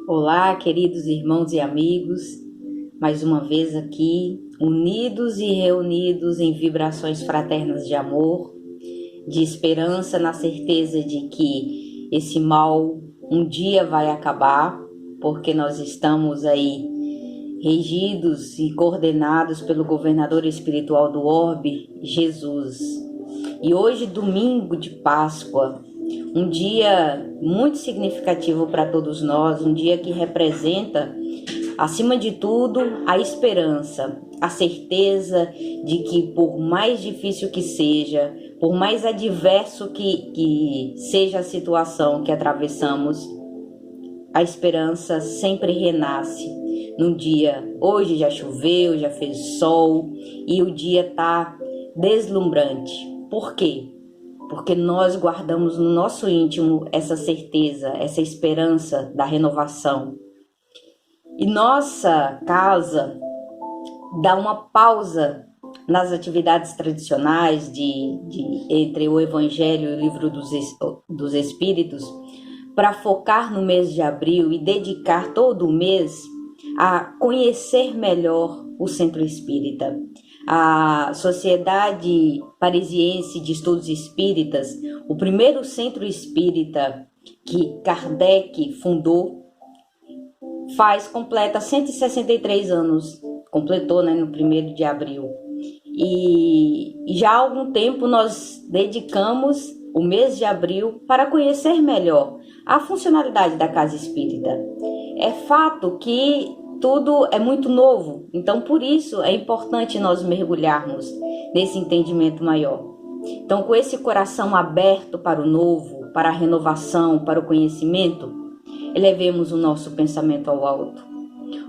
Olá, queridos irmãos e amigos, mais uma vez aqui, unidos e reunidos em vibrações fraternas de amor, de esperança, na certeza de que esse mal um dia vai acabar, porque nós estamos aí regidos e coordenados pelo governador espiritual do orbe, Jesus. E hoje, domingo de Páscoa, um dia muito significativo para todos nós, um dia que representa, acima de tudo, a esperança, a certeza de que por mais difícil que seja, por mais adverso que seja a situação que atravessamos, a esperança sempre renasce. Num dia, hoje já choveu, já fez sol e o dia está deslumbrante. Por quê? Porque nós guardamos no nosso íntimo essa certeza, essa esperança da renovação. E nossa casa dá uma pausa nas atividades tradicionais entre o Evangelho e o Livro dos Espíritos para focar no mês de abril e dedicar todo o mês a conhecer melhor o Centro Espírita. A Sociedade Parisiense de Estudos Espíritas, o primeiro centro espírita que Kardec fundou, completa 163 anos, completou, no 1º de abril. E já há algum tempo nós dedicamos o mês de abril para conhecer melhor a funcionalidade da Casa Espírita. É fato que tudo é muito novo, então por isso é importante nós mergulharmos nesse entendimento maior. Então, com esse coração aberto para o novo, para a renovação, para o conhecimento, elevemos o nosso pensamento ao alto,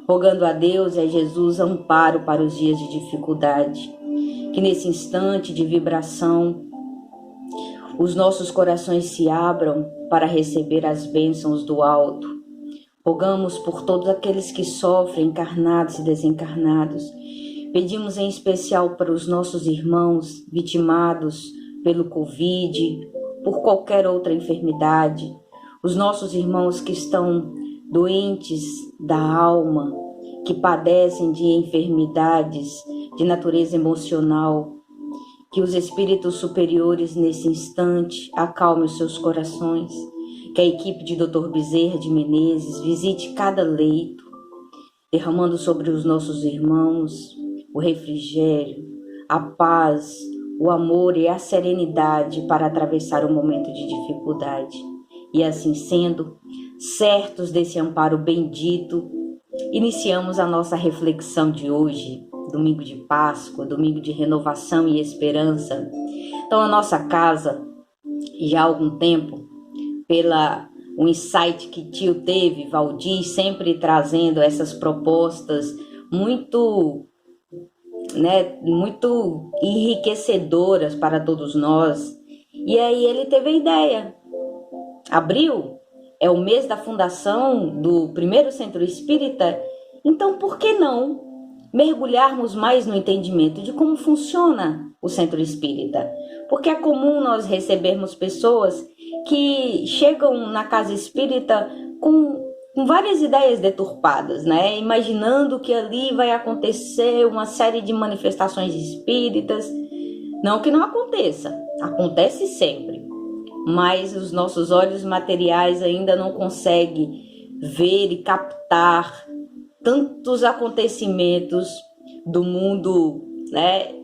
rogando a Deus e a Jesus amparo para os dias de dificuldade, que nesse instante de vibração os nossos corações se abram para receber as bênçãos do alto. Rogamos por todos aqueles que sofrem, encarnados e desencarnados. Pedimos em especial para os nossos irmãos vitimados pelo Covid, por qualquer outra enfermidade, os nossos irmãos que estão doentes da alma, que padecem de enfermidades de natureza emocional, que os espíritos superiores nesse instante acalmem os seus corações, que a equipe de Dr. Bezerra de Menezes visite cada leito, derramando sobre os nossos irmãos o refrigério, a paz, o amor e a serenidade para atravessar o momento de dificuldade. E assim sendo, certos desse amparo bendito, iniciamos a nossa reflexão de hoje, domingo de Páscoa, domingo de renovação e esperança. Então, a nossa casa, já há algum tempo, um insight que tio teve, Valdir, sempre trazendo essas propostas muito enriquecedoras para todos nós. E aí ele teve a ideia. Abril é o mês da fundação do primeiro centro espírita, então por que não mergulharmos mais no entendimento de como funciona o centro espírita? Porque é comum nós recebermos pessoas que chegam na casa espírita com várias ideias deturpadas, imaginando que ali vai acontecer uma série de manifestações espíritas. Não que não aconteça, acontece sempre, mas os nossos olhos materiais ainda não conseguem ver e captar tantos acontecimentos do mundo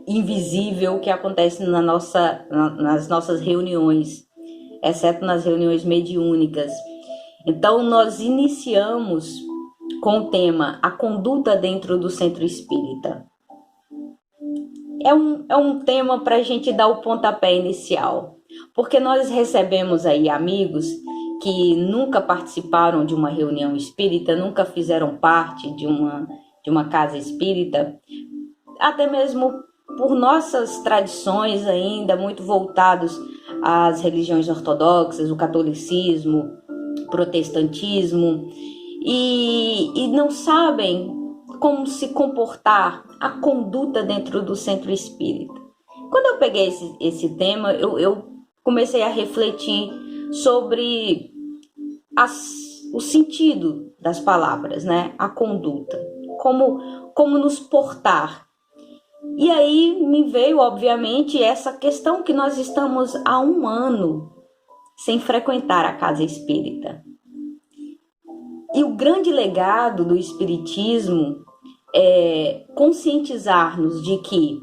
invisível que acontece nas nossas reuniões, exceto nas reuniões mediúnicas. Então, nós iniciamos com o tema A Conduta Dentro do Centro Espírita. É um tema para a gente dar o pontapé inicial, porque nós recebemos aí amigos que nunca participaram de uma reunião espírita, nunca fizeram parte de uma casa espírita, até mesmo por nossas tradições ainda muito voltados às religiões ortodoxas, o catolicismo, o protestantismo, e não sabem como se comportar, a conduta dentro do centro espírita. Quando eu peguei esse tema, eu comecei a refletir sobre o sentido das palavras, né? A conduta, como nos portar. E aí me veio, obviamente, essa questão que nós estamos há 1 ano sem frequentar a casa espírita. E o grande legado do espiritismo é conscientizar-nos de que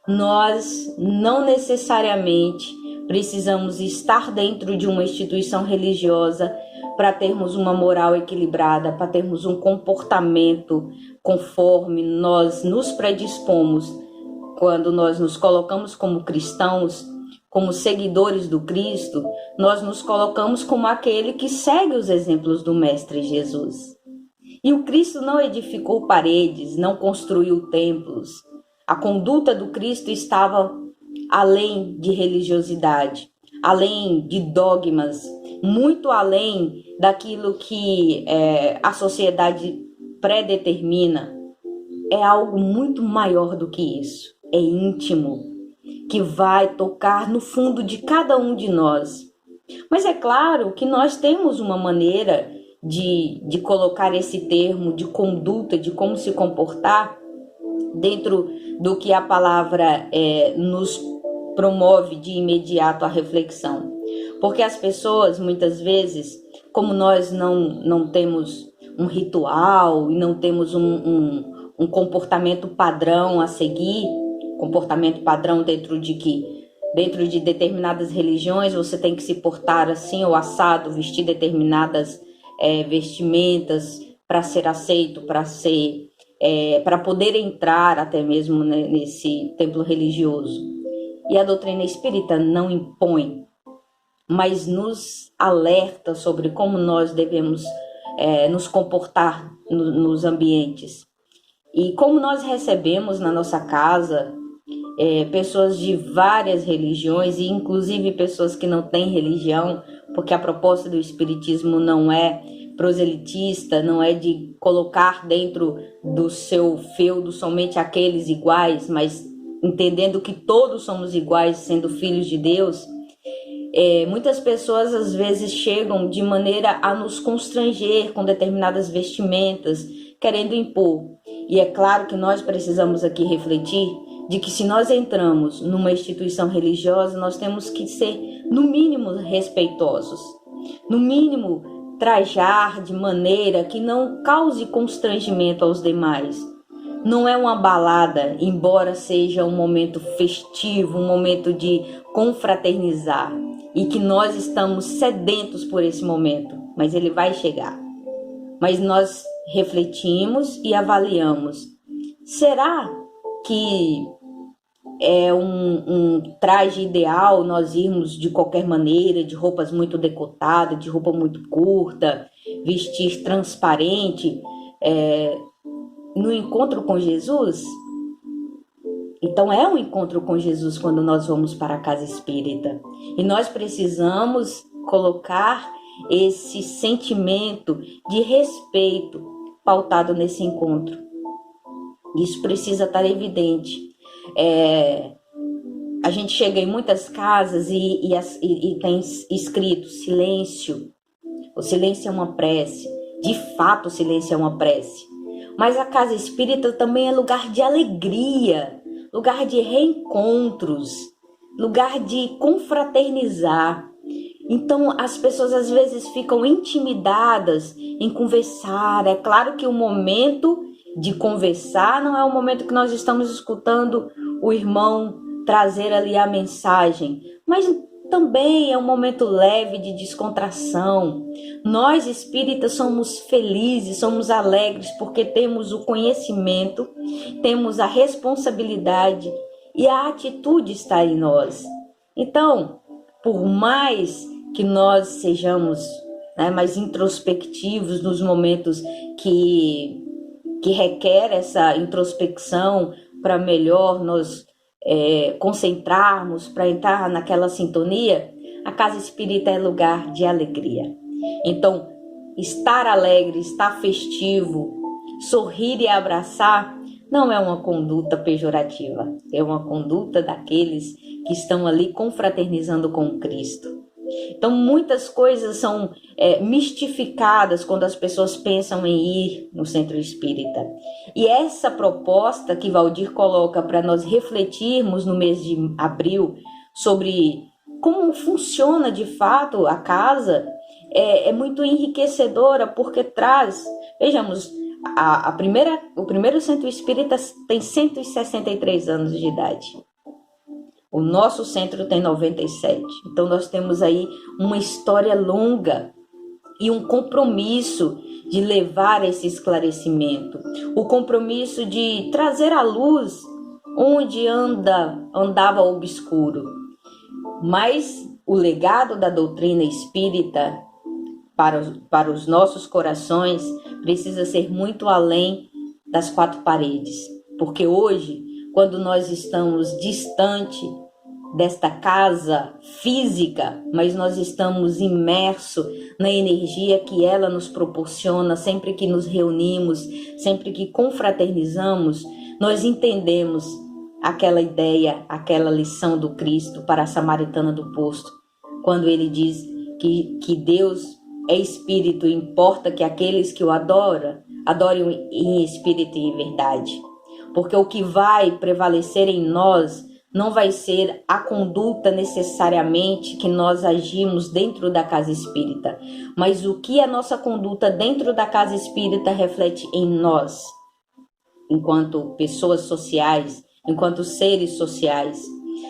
nós não necessariamente precisamos estar dentro de uma instituição religiosa para termos uma moral equilibrada, para termos um comportamento conforme nós nos predispomos quando nós nos colocamos como cristãos, como seguidores do Cristo. Nós nos colocamos como aquele que segue os exemplos do Mestre Jesus. E o Cristo não edificou paredes, não construiu templos. A conduta do Cristo estava além de religiosidade, além de dogmas, muito além daquilo que a sociedade predetermina. É algo muito maior do que isso. É íntimo, que vai tocar no fundo de cada um de nós. Mas é claro que nós temos uma maneira de colocar esse termo de conduta, de como se comportar, dentro do que a palavra nos promove de imediato a reflexão. Porque as pessoas, muitas vezes, como nós não temos um ritual e não temos um comportamento padrão a seguir, comportamento padrão dentro de determinadas religiões, você tem que se portar assim ou assado, vestir determinadas vestimentas para ser aceito, para poder entrar até mesmo nesse templo religioso. E a doutrina espírita não impõe, mas nos alerta sobre como nós devemos nos comportar nos ambientes. E como nós recebemos na nossa casa pessoas de várias religiões, e inclusive pessoas que não têm religião, porque a proposta do espiritismo não é proselitista, não é de colocar dentro do seu feudo somente aqueles iguais, mas entendendo que todos somos iguais, sendo filhos de Deus. Muitas pessoas às vezes chegam de maneira a nos constranger com determinadas vestimentas, querendo impor. E é claro que nós precisamos aqui refletir de que se nós entramos numa instituição religiosa, nós temos que ser, no mínimo, respeitosos. No mínimo, trajar de maneira que não cause constrangimento aos demais. Não é uma balada, embora seja um momento festivo, um momento de confraternizar, e que nós estamos sedentos por esse momento, mas ele vai chegar. Mas nós refletimos e avaliamos. Será que é um traje ideal nós irmos de qualquer maneira, de roupas muito decotadas, de roupa muito curta, vestir transparente, no encontro com Jesus? Então é um encontro com Jesus quando nós vamos para a casa espírita. E nós precisamos colocar esse sentimento de respeito pautado nesse encontro. Isso precisa estar evidente. A gente chega em muitas casas e tem escrito silêncio. O silêncio é uma prece. De fato, o silêncio é uma prece. Mas a casa espírita também é lugar de alegria, lugar de reencontros, lugar de confraternizar. Então as pessoas às vezes ficam intimidadas em conversar. É claro que o momento de conversar não é o momento que nós estamos escutando o irmão trazer ali a mensagem, mas também é um momento leve de descontração. Nós espíritas somos felizes, somos alegres porque temos o conhecimento, temos a responsabilidade e a atitude está em nós. Então, por mais que nós sejamos mais introspectivos nos momentos que requer essa introspecção para melhor nos concentrarmos, para entrar naquela sintonia, a casa espírita é lugar de alegria. Então, estar alegre, estar festivo, sorrir e abraçar não é uma conduta pejorativa, é uma conduta daqueles que estão ali confraternizando com Cristo. Então, muitas coisas são mistificadas quando as pessoas pensam em ir no centro espírita. E essa proposta que Valdir coloca para nós refletirmos no mês de abril sobre como funciona de fato a casa é muito enriquecedora, porque traz, vejamos, o primeiro centro espírita tem 163 anos de idade. O nosso centro tem 97. Então nós temos aí uma história longa e um compromisso de levar esse esclarecimento. O compromisso de trazer à luz onde andava obscuro. Mas o legado da doutrina espírita para os nossos corações precisa ser muito além das quatro paredes. Porque hoje, quando nós estamos distante desta casa física, mas nós estamos imersos na energia que ela nos proporciona sempre que nos reunimos, sempre que confraternizamos, nós entendemos aquela ideia, aquela lição do Cristo para a samaritana do poço, quando ele diz que Deus é espírito, importa que aqueles que o adoram, adorem em espírito e em verdade. Porque o que vai prevalecer em nós não vai ser a conduta necessariamente que nós agimos dentro da casa espírita, mas o que a nossa conduta dentro da casa espírita reflete em nós, enquanto pessoas sociais, enquanto seres sociais.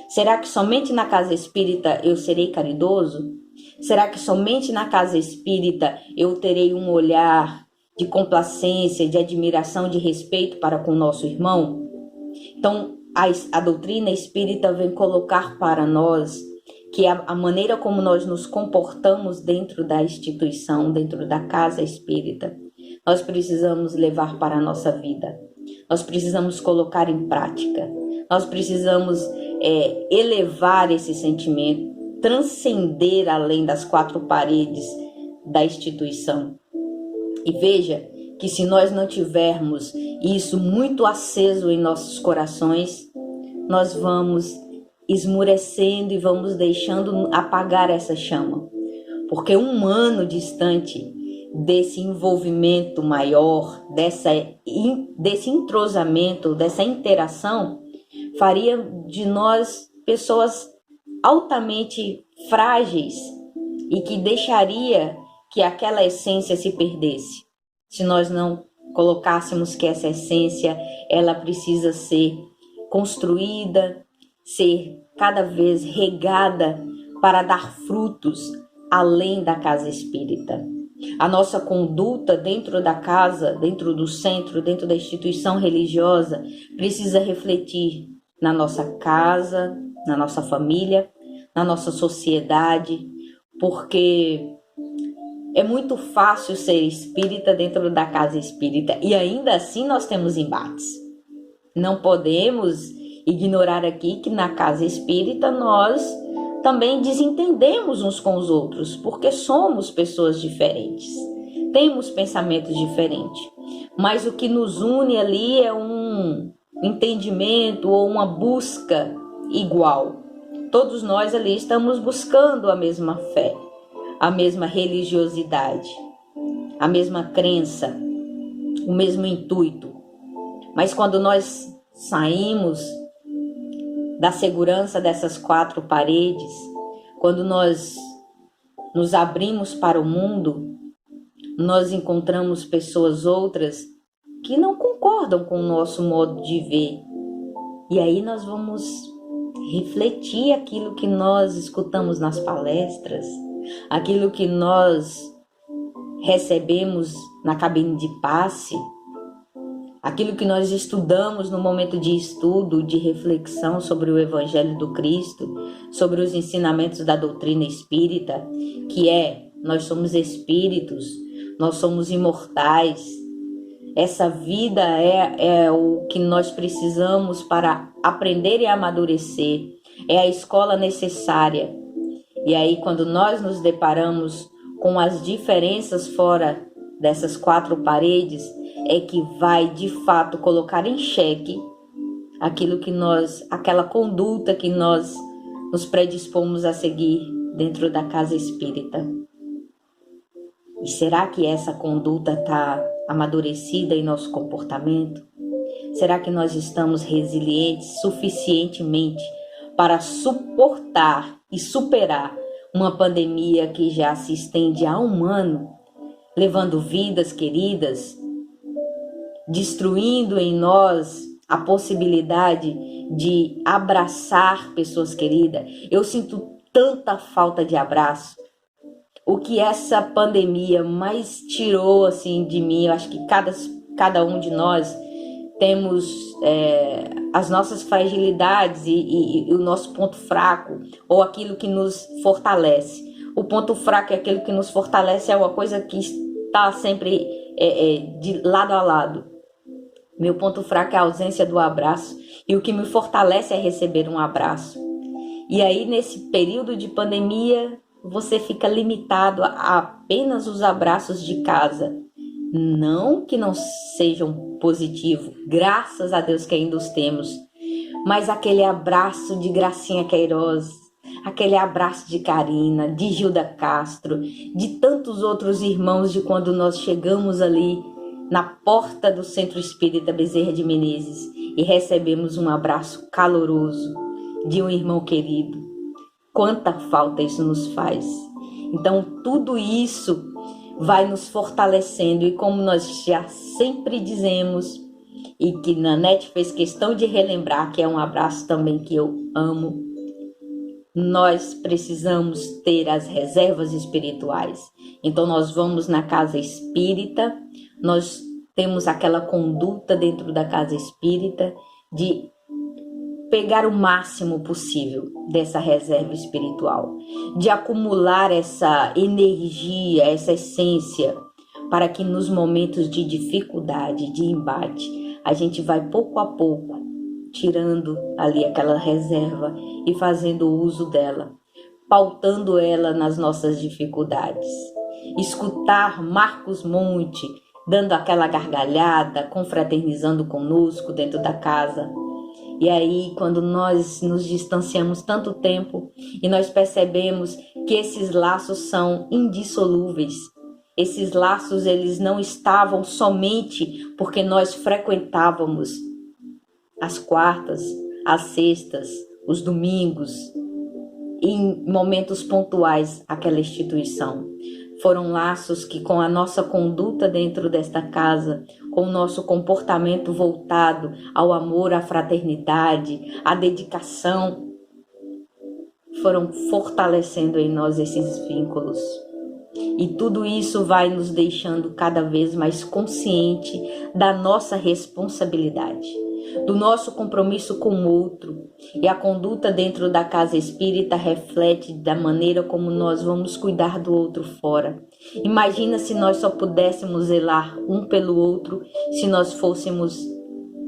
Será que somente na casa espírita eu serei caridoso? Será que somente na casa espírita eu terei um olhar de complacência, de admiração, de respeito para com o nosso irmão? Então, a doutrina espírita vem colocar para nós que a maneira como nós nos comportamos dentro da instituição, dentro da casa espírita, nós precisamos levar para a nossa vida. Nós precisamos colocar em prática. Nós precisamos elevar esse sentimento, transcender além das quatro paredes da instituição. E veja que se nós não tivermos isso muito aceso em nossos corações, nós vamos esmurecendo e vamos deixando apagar essa chama. Porque um ano distante desse envolvimento maior, desse entrosamento, dessa interação, faria de nós pessoas altamente frágeis e que deixaria que aquela essência se perdesse. Se nós não colocássemos que essa essência, ela precisa ser construída, ser cada vez regada para dar frutos além da casa espírita. A nossa conduta dentro da casa, dentro do centro, dentro da instituição religiosa, precisa refletir na nossa casa, na nossa família, na nossa sociedade, porque é muito fácil ser espírita dentro da casa espírita e ainda assim nós temos embates. Não podemos ignorar aqui que na casa espírita nós também desentendemos uns com os outros, porque somos pessoas diferentes, temos pensamentos diferentes, mas o que nos une ali é um entendimento ou uma busca igual. Todos nós ali estamos buscando a mesma fé, a mesma religiosidade, a mesma crença, o mesmo intuito. Mas quando nós saímos da segurança dessas quatro paredes, quando nós nos abrimos para o mundo, nós encontramos pessoas outras que não concordam com o nosso modo de ver. E aí nós vamos refletir aquilo que nós escutamos nas palestras, aquilo que nós recebemos na cabine de passe, aquilo que nós estudamos no momento de estudo, de reflexão sobre o Evangelho do Cristo, sobre os ensinamentos da doutrina espírita, que nós somos espíritos, nós somos imortais. Essa vida é o que nós precisamos para aprender e amadurecer, é a escola necessária. E aí, quando nós nos deparamos com as diferenças fora dessas quatro paredes, é que vai de fato colocar em xeque aquela conduta que nós nos predispomos a seguir dentro da casa espírita. E será que essa conduta está amadurecida em nosso comportamento? Será que nós estamos resilientes suficientemente para suportar e superar uma pandemia que já se estende há um ano, levando vidas queridas, destruindo em nós a possibilidade de abraçar pessoas queridas? Eu sinto tanta falta de abraço. O que essa pandemia mais tirou assim de mim, eu acho que cada um de nós temos as nossas fragilidades e o nosso ponto fraco, ou aquilo que nos fortalece. O ponto fraco é aquilo que nos fortalece, é uma coisa que está sempre de lado a lado. Meu ponto fraco é a ausência do abraço, e o que me fortalece é receber um abraço. E aí, nesse período de pandemia, você fica limitado a apenas os abraços de casa. Não que não sejam positivos, graças a Deus que ainda os temos, mas aquele abraço de Gracinha Queiroz, aquele abraço de Karina, de Gilda Castro, de tantos outros irmãos de quando nós chegamos ali na porta do Centro Espírita Bezerra de Menezes e recebemos um abraço caloroso de um irmão querido. Quanta falta isso nos faz. Então tudo isso vai nos fortalecendo, e como nós já sempre dizemos, e que Nanete fez questão de relembrar, que é um abraço também que eu amo, nós precisamos ter as reservas espirituais. Então nós vamos na casa espírita, nós temos aquela conduta dentro da casa espírita de pegar o máximo possível dessa reserva espiritual, de acumular essa energia, essa essência, para que nos momentos de dificuldade, de embate, a gente vai pouco a pouco tirando ali aquela reserva e fazendo uso dela, pautando ela nas nossas dificuldades. Escutar Marcos Monte dando aquela gargalhada, confraternizando conosco dentro da casa. E aí, quando nós nos distanciamos tanto tempo e nós percebemos que esses laços são indissolúveis, esses laços eles não estavam somente porque nós frequentávamos as quartas, as sextas, os domingos, em momentos pontuais aquela instituição. Foram laços que, com a nossa conduta dentro desta casa, com o nosso comportamento voltado ao amor, à fraternidade, à dedicação, foram fortalecendo em nós esses vínculos. E tudo isso vai nos deixando cada vez mais consciente da nossa responsabilidade, do nosso compromisso com o outro. E a conduta dentro da casa espírita reflete da maneira como nós vamos cuidar do outro fora. Imagina se nós só pudéssemos zelar um pelo outro, se nós fôssemos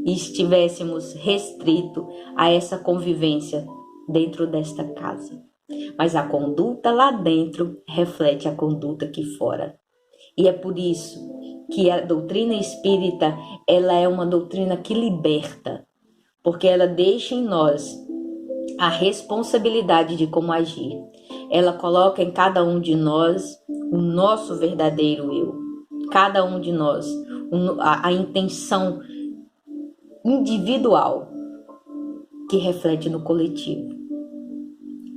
e estivéssemos restritos a essa convivência dentro desta casa. Mas a conduta lá dentro reflete a conduta aqui fora. E é por isso que a doutrina espírita, ela é uma doutrina que liberta, porque ela deixa em nós a responsabilidade de como agir. Ela coloca em cada um de nós o nosso verdadeiro eu, cada um de nós, a intenção individual que reflete no coletivo.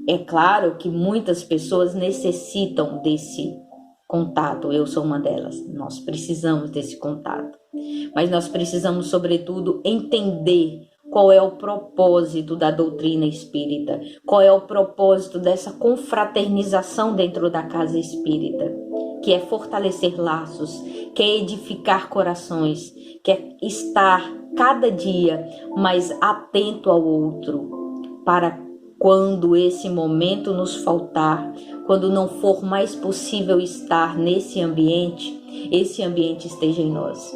É claro que muitas pessoas necessitam desse contato, eu sou uma delas, nós precisamos desse contato, mas nós precisamos, sobretudo, entender qual é o propósito da doutrina espírita, qual é o propósito dessa confraternização dentro da casa espírita, que é fortalecer laços, que é edificar corações, que é estar cada dia mais atento ao outro, para quando esse momento nos faltar, quando não for mais possível estar nesse ambiente, esse ambiente esteja em nós.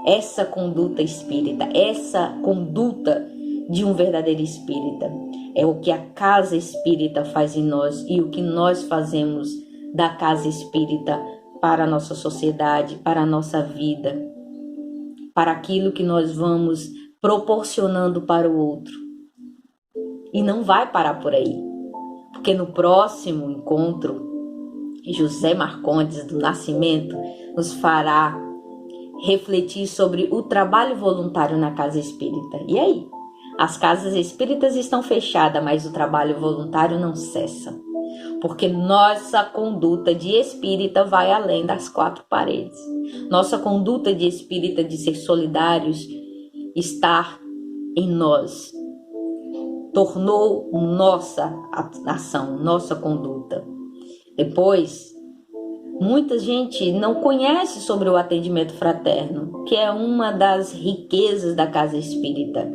Essa conduta espírita, essa conduta de um verdadeiro espírita, é o que a casa espírita faz em nós e o que nós fazemos da casa espírita para a nossa sociedade, para a nossa vida, para aquilo que nós vamos proporcionando para o outro. E não vai parar por aí. porque no próximo encontro, José Marcondes do Nascimento nos fará refletir sobre o trabalho voluntário na casa espírita. E aí? As casas espíritas estão fechadas, mas o trabalho voluntário não cessa. Porque nossa conduta de espírita vai além das quatro paredes. Nossa conduta de espírita de ser solidários está em nós. Tornou nossa ação, nossa conduta. Depois, muita gente não conhece sobre o atendimento fraterno, que é uma das riquezas da casa espírita,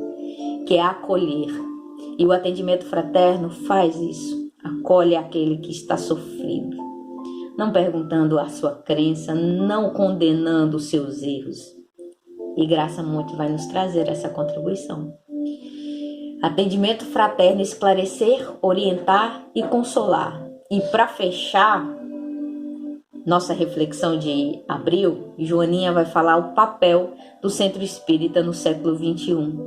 que é acolher. E o atendimento fraterno faz isso, acolhe aquele que está sofrido, não perguntando a sua crença, não condenando os seus erros. E Graça Monte vai nos trazer essa contribuição. Atendimento fraterno, esclarecer, orientar e consolar. E para fechar nossa reflexão de abril, Joaninha vai falar o papel do Centro Espírita no século XXI.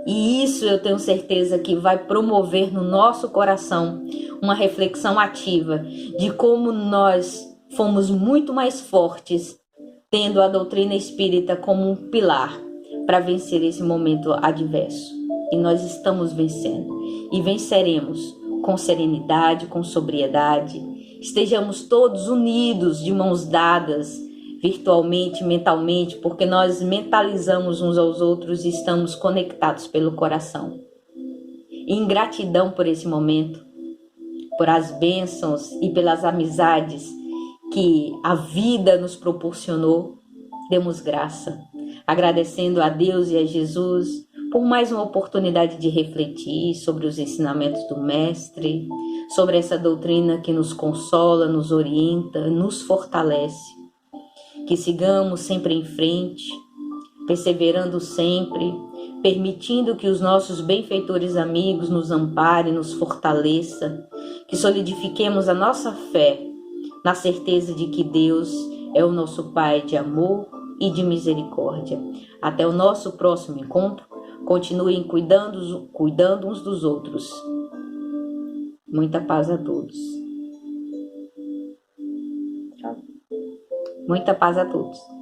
E isso eu tenho certeza que vai promover no nosso coração uma reflexão ativa de como nós fomos muito mais fortes, tendo a doutrina espírita como um pilar para vencer esse momento adverso. E nós estamos vencendo. E venceremos com serenidade, com sobriedade. Estejamos todos unidos, de mãos dadas, virtualmente, mentalmente, porque nós mentalizamos uns aos outros e estamos conectados pelo coração. E em gratidão por esse momento, por as bênçãos e pelas amizades que a vida nos proporcionou, demos graça, agradecendo a Deus e a Jesus por mais uma oportunidade de refletir sobre os ensinamentos do Mestre, sobre essa doutrina que nos consola, nos orienta, nos fortalece. Que sigamos sempre em frente, perseverando sempre, permitindo que os nossos benfeitores amigos nos amparem, nos fortaleça, que solidifiquemos a nossa fé na certeza de que Deus é o nosso Pai de amor e de misericórdia. Até o nosso próximo encontro. Continuem cuidando uns dos outros. Muita paz a todos. Muita paz a todos.